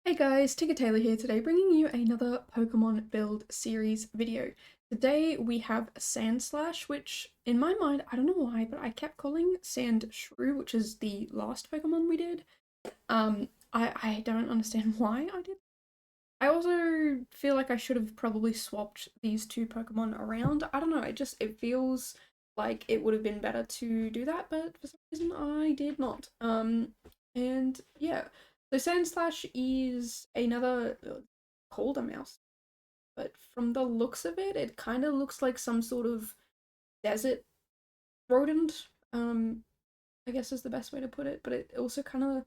Hey guys, Tinker Taylor here today, bringing you another Pokemon build series video. Today we have Sandslash, which in my mind, I don't know why, but I kept calling Sandshrew, which is the last Pokemon we did. I don't understand why I did. I also feel like I should have probably swapped these two Pokemon around. I don't know, it feels like it would have been better to do that, but for some reason I did not. And yeah. So Sandslash is another called a mouse, but from the looks of it, it kind of looks like some sort of desert rodent. I guess is the best way to put it. But it also kind of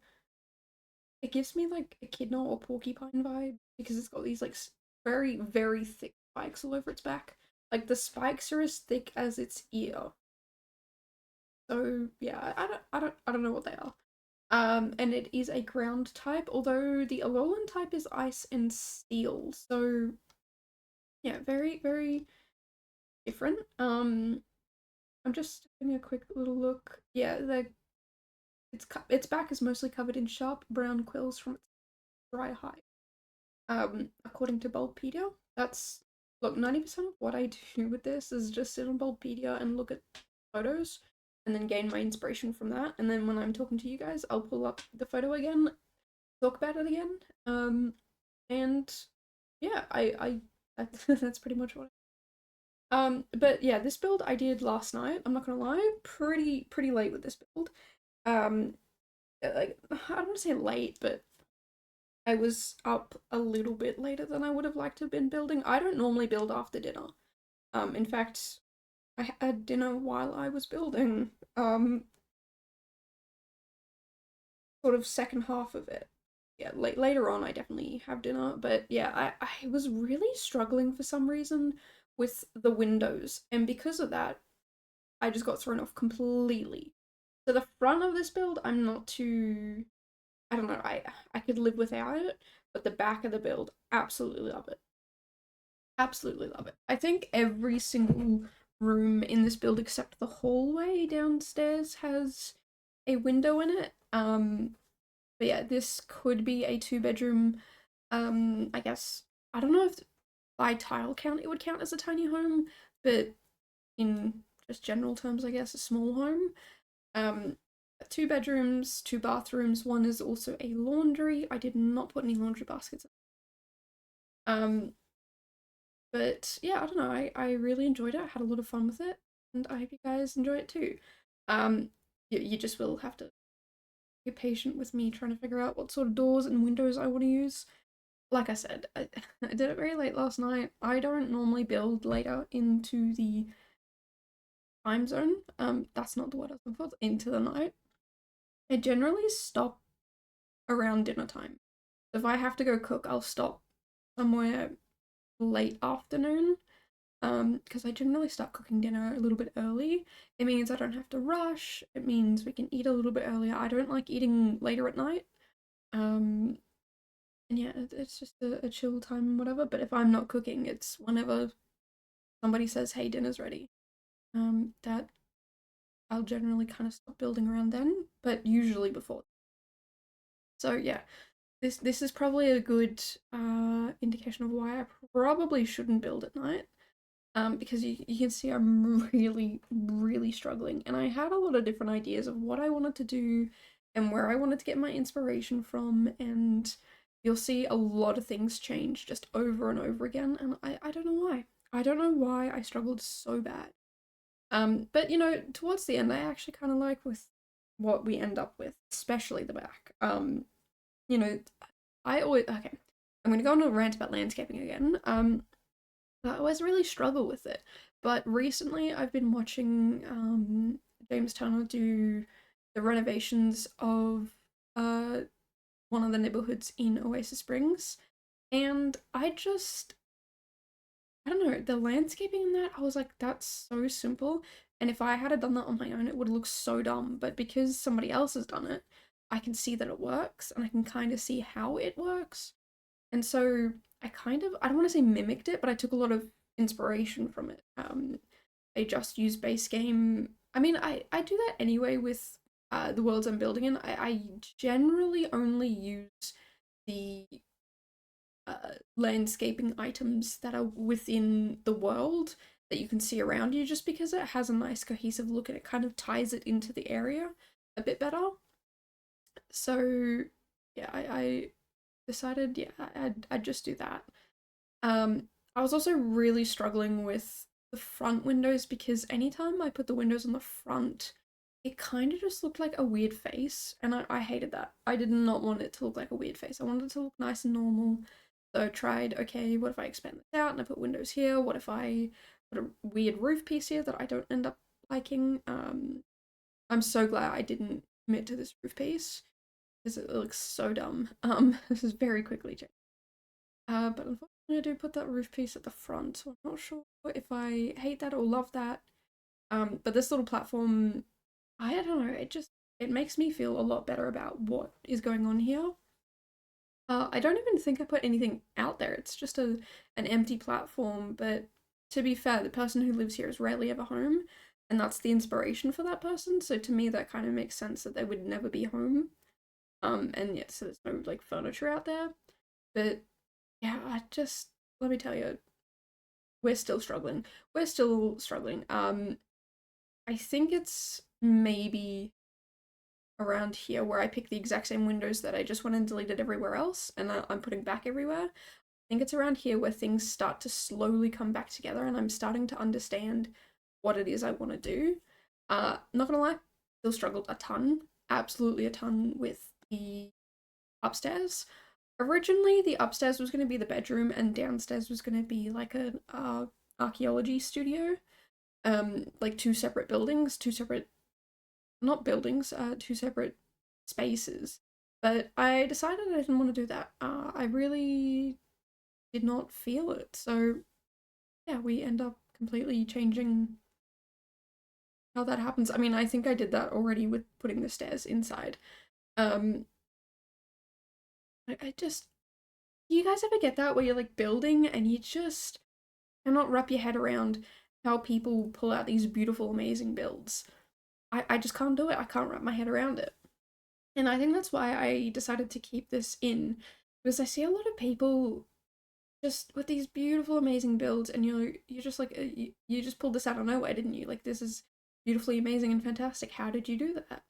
it gives me like echidna or porcupine vibe because it's got these like very thick spikes all over its back. Like the spikes are as thick as its ear. So yeah, I don't know what they are. And it is a ground type, although the Alolan type is ice and steel. So yeah, very different. I'm just having a quick little look. Yeah, its back is mostly covered in sharp brown quills from its dry hide. According to Bulbapedia, that's look 90% of what I do with this is just sit on Bulbapedia and look at photos and then gain my inspiration from that. And then when I'm talking to you guys, I'll pull up the photo again, talk about it again. And yeah, that's pretty much what. But yeah, this build I did last night. I'm not gonna lie, pretty late with this build. Um, like I don't want to say late, but I was up a little bit later than I would have liked to have been building. I don't normally build after dinner. In fact, I had dinner while I was building. Sort of second half of it. Yeah, later on I definitely have dinner, but yeah, I was really struggling for some reason with the windows, and because of that, I just got thrown off completely. So the front of this build, I'm not too I don't know, I could live without it, but the back of the build, absolutely love it. Absolutely love it. I think every single room in this build except the hallway downstairs has a window in it. But yeah, this could be a two-bedroom. I guess I don't know if by tile count it would count as a tiny home, but in just general terms, I guess a small home. Um, two bedrooms, two bathrooms. One is also a laundry. I did not put any laundry baskets. Um, but yeah, I don't know. I really enjoyed it. I had a lot of fun with it, and I hope you guys enjoy it too. You just will have to be patient with me trying to figure out what sort of doors and windows I want to use. Like I said, I did it very late last night. I don't normally build later into the time zone. That's not the word I was looking for. Into the night. I generally stop around dinner time. If I have to go cook, I'll stop somewhere late afternoon. Because I generally start cooking dinner a little bit early. It means I don't have to rush. It means we can eat a little bit earlier. I don't like eating later at night. Um, and yeah, it's just a chill time and whatever. But if I'm not cooking, it's whenever somebody says, "Hey, dinner's ready." That I'll generally kind of stop building around then, but usually before. So yeah, this is probably a good indication of why I probably shouldn't build at night. Because you can see I'm really struggling, and I had a lot of different ideas of what I wanted to do and where I wanted to get my inspiration from, and you'll see a lot of things change just over and over again, and I don't know why. I don't know why I struggled so bad. But you know, towards the end, I actually kind of like with what we end up with, especially the back. You know, I always okay. I'm gonna go on a rant about landscaping again. I always really struggle with it, but recently I've been watching James Turner do the renovations of uh one of the neighborhoods in Oasis Springs, and I don't know, the landscaping in that, I was like, that's so simple. And if I had done that on my own, it would look so dumb. But because somebody else has done it, I can see that it works and I can kind of see how it works. And so I don't want to say mimicked it, but I took a lot of inspiration from it. I just use base game. I mean, I do that anyway with the worlds I'm building in. I generally only use the landscaping items that are within the world that you can see around you, just because it has a nice cohesive look and it kind of ties it into the area a bit better. So yeah, I decided, yeah, I'd just do that. I was also really struggling with the front windows because anytime I put the windows on the front, it kind of just looked like a weird face, and I hated that. I did not want it to look like a weird face. I wanted it to look nice and normal. So I tried, okay, what if I expand this out and I put windows here? What if I put a weird roof piece here that I don't end up liking? I'm so glad I didn't commit to this roof piece because it looks so dumb. This is very quickly changed. But unfortunately I do put that roof piece at the front, so I'm not sure if I hate that or love that. But this little platform, I don't know, it makes me feel a lot better about what is going on here. I don't even think I put anything out there. It's just an empty platform, but to be fair, the person who lives here is rarely ever home, and that's the inspiration for that person. So to me, that kind of makes sense that they would never be home. And yeah, so there's no like furniture out there. But yeah, let me tell you, we're still struggling. We're still struggling. I think it's maybe around here where I pick the exact same windows that I just went and deleted everywhere else, and I'm putting back everywhere. I think it's around here where things start to slowly come back together and I'm starting to understand what it is I want to do. Not gonna lie, still struggled a ton, absolutely a ton with the upstairs. Originally, the upstairs was going to be the bedroom and downstairs was going to be like an archaeology studio. Like two separate buildings, two separate not buildings, two separate spaces. But I decided I didn't want to do that. I really did not feel it. So yeah, we end up completely changing how that happens. I mean, I think I did that already with putting the stairs inside. Um, I just, do you guys ever get that where you're like building and you just cannot wrap your head around how people pull out these beautiful, amazing builds? I just can't do it. I can't wrap my head around it. And I think that's why I decided to keep this in, because I see a lot of people just with these beautiful, amazing builds, and you're just like you just pulled this out of nowhere, didn't you? Like this is beautifully amazing and fantastic. How did you do that?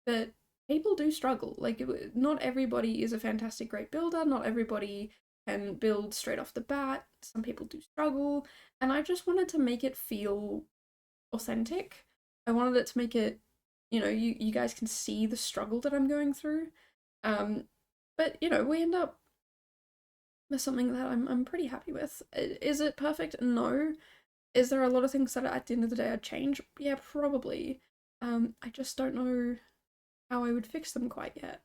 But people do struggle. Like not everybody is a fantastic, great builder. Not everybody can build straight off the bat. Some people do struggle, and I just wanted to make it feel authentic. I wanted it to make it, you guys can see the struggle that I'm going through. But we end up with something that I'm pretty happy with. Is it perfect? No. Is there a lot of things that at the end of the day I'd change? Yeah, probably. I just don't know how I would fix them quite yet.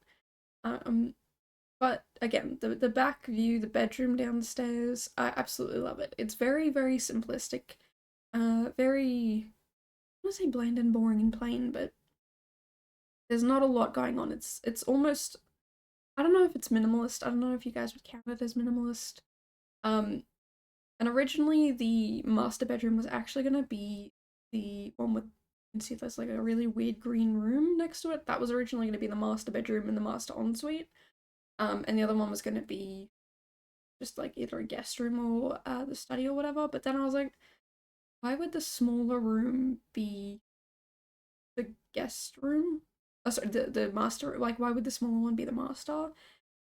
But again, the back view, the bedroom downstairs, I absolutely love it. It's very, very simplistic. Very, I want to say bland and boring and plain, but there's not a lot going on. It's almost, I don't know if it's minimalist. I don't know if you guys would count it as minimalist. Um, and originally the master bedroom was actually gonna be the one with, you can see there's like a really weird green room next to it. That was originally gonna be the master bedroom and the master ensuite. And the other one was gonna be just like either a guest room or the study or whatever. But then I was like, why would the smaller room be the guest room? Oh, sorry, the master. Like, why would the smaller one be the master?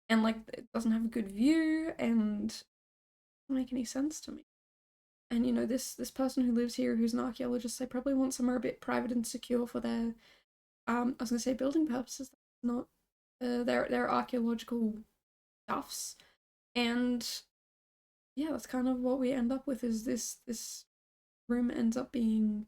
And like, it doesn't have a good view, and doesn't make any sense to me. And this person who lives here, who's an archaeologist, they probably want somewhere a bit private and secure for their, I was gonna say building purposes, not their archaeological stuffs. And yeah, that's kind of what we end up with. Is this room ends up being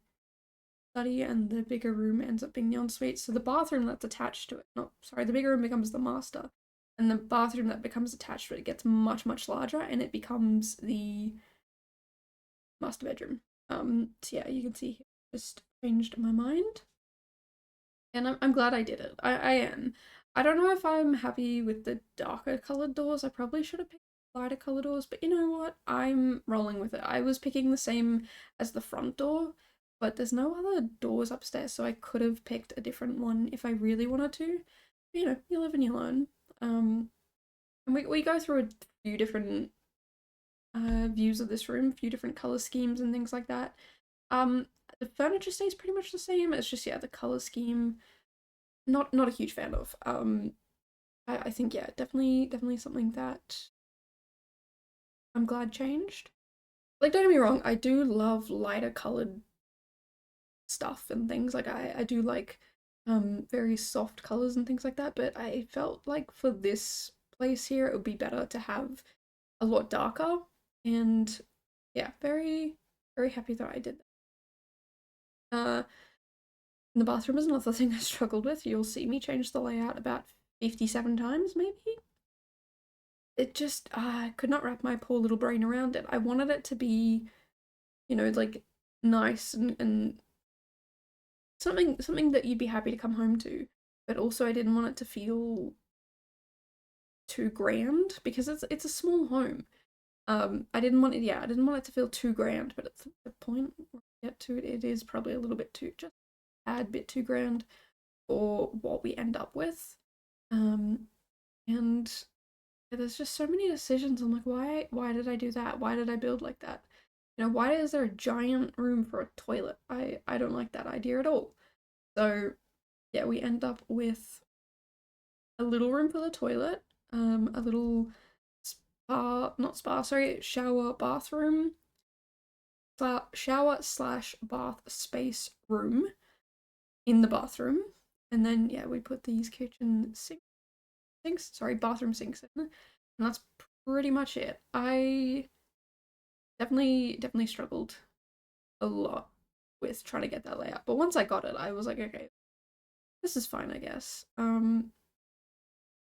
study and the bigger room ends up being the ensuite. So the bathroom that's attached to it, not sorry, the bigger room becomes the master, and the bathroom that becomes attached to it gets much, much larger, and it becomes the master bedroom. So yeah, you can see here, just changed my mind, and I'm glad I did it. I am. I don't know if I'm happy with the darker colored doors. I probably should have picked lighter colored doors, but you know what? I'm rolling with it. I was picking the same as the front door, but there's no other doors upstairs, so I could have picked a different one if I really wanted to. But, you live and you learn. I'm And we go through a few different views of this room, a few different color schemes and things like that. The furniture stays pretty much the same. It's just, yeah, the color scheme, not a huge fan of. I think, yeah, definitely something that I'm glad changed. Like, don't get me wrong, I do love lighter colored stuff and things. Like, I do like very soft colors and things like that, but I felt like for this place here it would be better to have a lot darker. And yeah, very happy that I did that. The bathroom is another thing I struggled with. You'll see me change the layout about 57 times, maybe. It just, I could not wrap my poor little brain around it. I wanted it to be, you know, like nice and something that you'd be happy to come home to, but also I didn't want it to feel too grand because it's a small home. I didn't want it, yeah, I didn't want it to feel too grand, but at the point where I get to it, it is probably a little bit too, just a tad bit too grand for what we end up with. And there's just so many decisions. I'm like, why did I do that? Why did I build like that? You know, why is there a giant room for a toilet? I don't like that idea at all. So yeah, we end up with a little room for the toilet, a little not spa, sorry, shower bathroom, shower slash bath space room in the bathroom. And then, yeah, we put these kitchen sinks, sorry, bathroom sinks in, and that's pretty much it. I definitely struggled a lot with trying to get that layout, but once I got it, I was like, okay, this is fine, I guess. And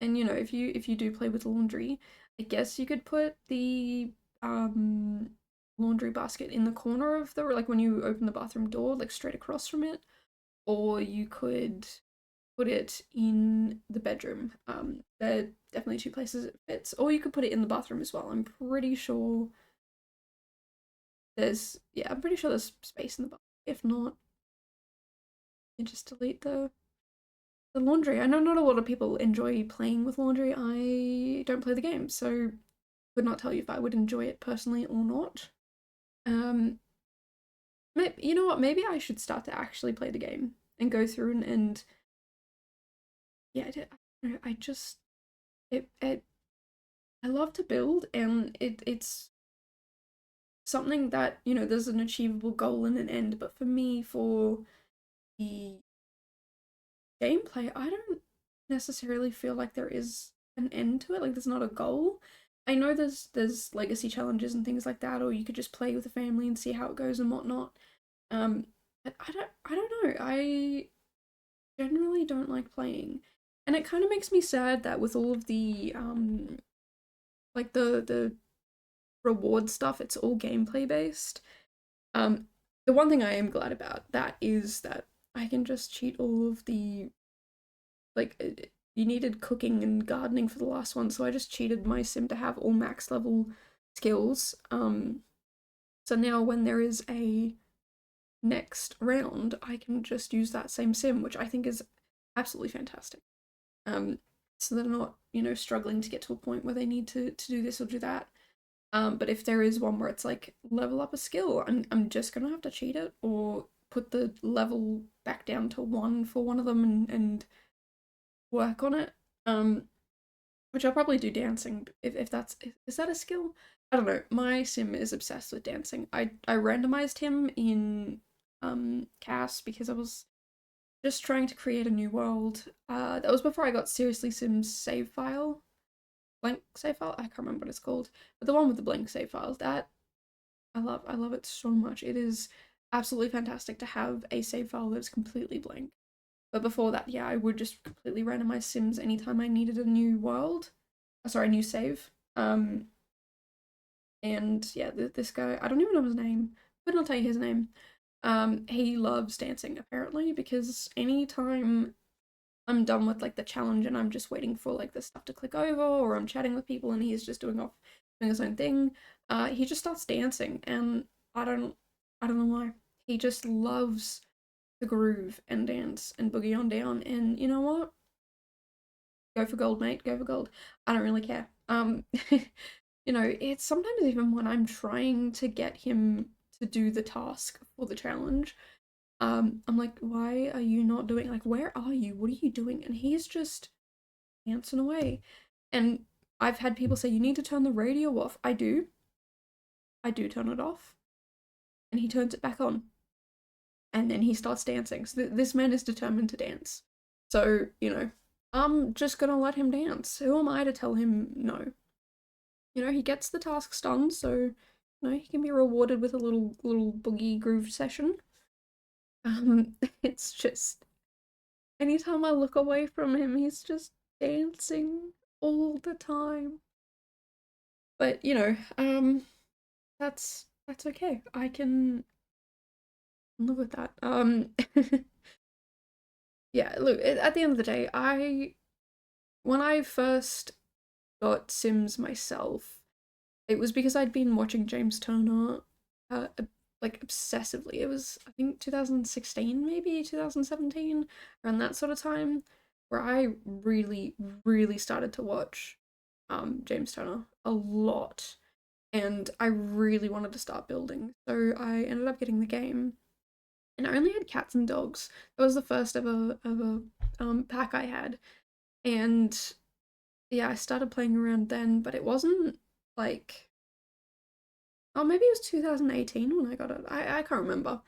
you know, if you do play with laundry, I guess you could put the laundry basket in the corner of the, like when you open the bathroom door, like straight across from it, or you could put it in the bedroom. They're definitely two places it fits, or you could put it in the bathroom as well. I'm pretty sure I'm pretty sure there's space in the bathroom. If not, you just delete the laundry. I know not a lot of people enjoy playing with laundry. I don't play the game, so could not tell you if I would enjoy it personally or not. You know what? Maybe I should start to actually play the game and go through and yeah, I just I love to build, and it's something that, you know, there's an achievable goal and an end, but for me, for the gameplay, I don't necessarily feel like there is an end to it. Like, there's not a goal. I know there's legacy challenges and things like that, or you could just play with the family and see how it goes and whatnot. But I don't know. I generally don't like playing, and it kind of makes me sad that with all of the like the reward stuff, it's all gameplay based. The one thing I am glad about that is that I can just cheat all of the, like, you needed cooking and gardening for the last one, so I just cheated my sim to have all max level skills. So now when there is a next round, I can just use that same sim, which I think is absolutely fantastic. So they're not, you know, struggling to get to a point where they need to do this or do that. But if there is one where it's like level up a skill, I'm just gonna have to cheat it or put the level back down to 1 for one of them and work on it. Which I'll probably do dancing if that's, is that a skill? I don't know. My sim is obsessed with dancing. I randomized him in CAS because I was just trying to create a new world. That was before I got Seriously Sims save file. Blank save file? I can't remember what it's called. But the one with the blank save files, that I love it so much. It is absolutely fantastic to have a save file that's completely blank. But before that, yeah, I would just completely randomize sims anytime I needed a new world. Sorry, a new save. And yeah, this guy, I don't even know his name, but I'll tell you his name. He loves dancing apparently, because anytime I'm done with like the challenge and I'm just waiting for like the stuff to click over, or I'm chatting with people and he's just doing his own thing, he just starts dancing, and I don't know why. He just loves the groove and dance and boogie on down, and you know what? Go for gold, mate. Go for gold. I don't really care. You know, it's sometimes even when I'm trying to get him to do the task for the challenge, I'm like, why are you not doing, like, where are you? What are you doing? And he's just dancing away. And I've had people say, you need to turn the radio off. I do turn it off, and he turns it back on, and then he starts dancing. So this man is determined to dance. So, you know, I'm just gonna let him dance. Who am I to tell him no? You know, he gets the tasks done, so you know he can be rewarded with a little boogie groove session. It's just anytime I look away from him, he's just dancing all the time. But you know, that's okay. I can live with that. Yeah. Look, at the end of the day, I when I first got Sims myself, it was because I'd been watching James Turner, like obsessively. It was I think 2016, maybe 2017, around that sort of time, where I really started to watch, James Turner a lot, and I really wanted to start building. So I ended up getting the game, and I only had cats and dogs. That was the first ever pack I had, and yeah, I started playing around then, but it wasn't like oh, maybe it was 2018 when I got it. I can't remember.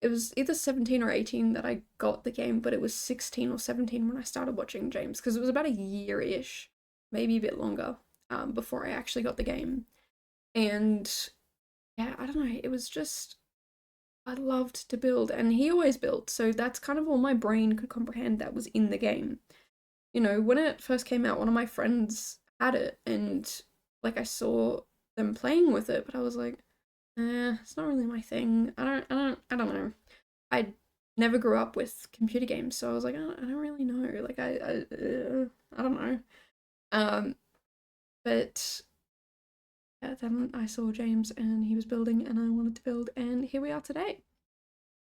It was either 17 or 18 that I got the game, but it was 16 or 17 when I started watching James, because it was about a year-ish, maybe a bit longer, before I actually got the game. And yeah, I don't know, it was just, I loved to build, and he always built, so that's kind of all my brain could comprehend that was in the game. You know, when it first came out, one of my friends had it, and like I saw them playing with it, but I was like, it's not really my thing. I don't know. I never grew up with computer games, so I was like, I don't really know. Like, I don't know. Um, but yeah, then I saw James and he was building, and I wanted to build, and here we are today.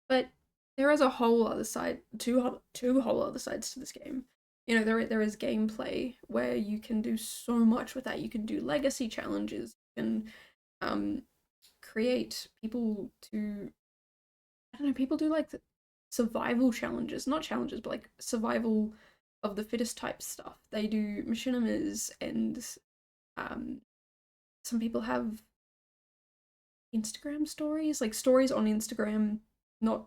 But there is a whole other side, two whole other sides to this game. You know, there is gameplay where you can do so much with that. You can do legacy challenges, you can um create people to, I don't know, people do like survival challenges, not challenges, but like survival of the fittest type stuff. They do machinimas, and um some people have Instagram stories, like stories on Instagram, not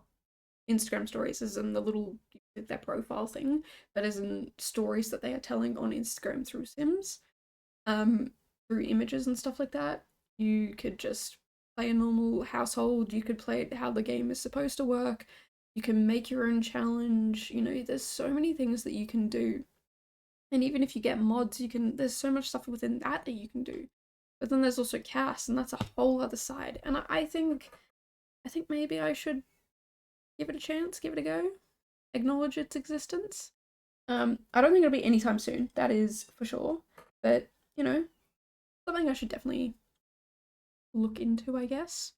Instagram stories as in the little their profile thing, but as in stories that they are telling on Instagram through Sims, um, through images and stuff like that. You could just play a normal household, you could play it how the game is supposed to work, you can make your own challenge, you know, there's so many things that you can do. And even if you get mods, you can, there's so much stuff within that that you can do. But then there's also cast, and that's a whole other side. And I think maybe I should give it a chance, give it a go, acknowledge its existence. I don't think it'll be anytime soon, that is for sure. But, you know, something I should definitely look into, I guess.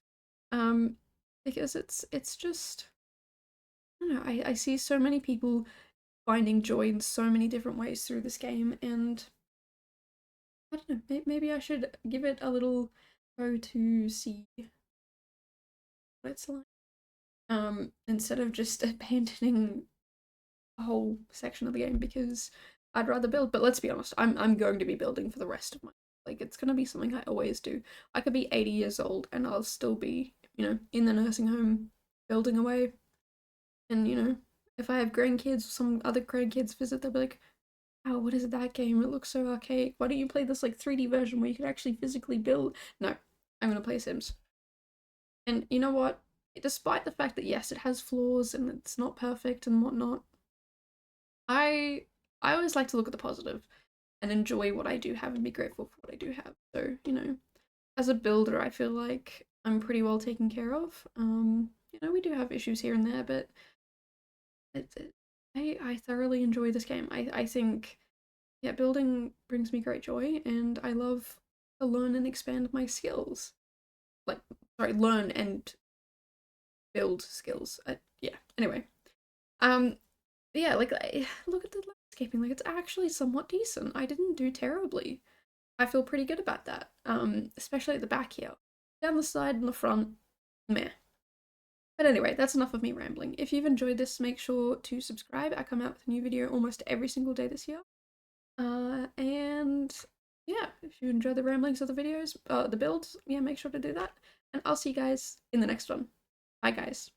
Um, because it's just, I don't know, I see so many people finding joy in so many different ways through this game, and I don't know, maybe I should give it a little go to see what it's like. Instead of just abandoning a whole section of the game, because I'd rather build. But let's be honest, I'm going to be building for the rest of my life. Like, it's gonna be something I always do. I could be 80 years old and I'll still be, you know, in the nursing home building away. And you know, if I have grandkids, some other grandkids visit, they'll be like, "Oh, what is that game? It looks so archaic. Why don't you play this like 3D version where you can actually physically build?" No, I'm gonna play Sims. And you know what? Despite the fact that yes, it has flaws and it's not perfect and whatnot, I I always like to look at the positive and enjoy what I do have and be grateful for what I do have. So, you know, as a builder, I feel like I'm pretty well taken care of. You know, we do have issues here and there, but I thoroughly enjoy this game. I think yeah, building brings me great joy, and I love to learn and expand my skills. Like, sorry, learn and build skills. Yeah. Anyway, um, yeah, like look at the landscaping. Like, it's actually somewhat decent. I didn't do terribly. I feel pretty good about that, especially at the back here. Down the side and the front, meh. But anyway, that's enough of me rambling. If you've enjoyed this, make sure to subscribe. I come out with a new video almost every single day this year. And yeah, if you enjoy the ramblings of the videos, the builds, yeah, make sure to do that. And I'll see you guys in the next one. Bye, guys.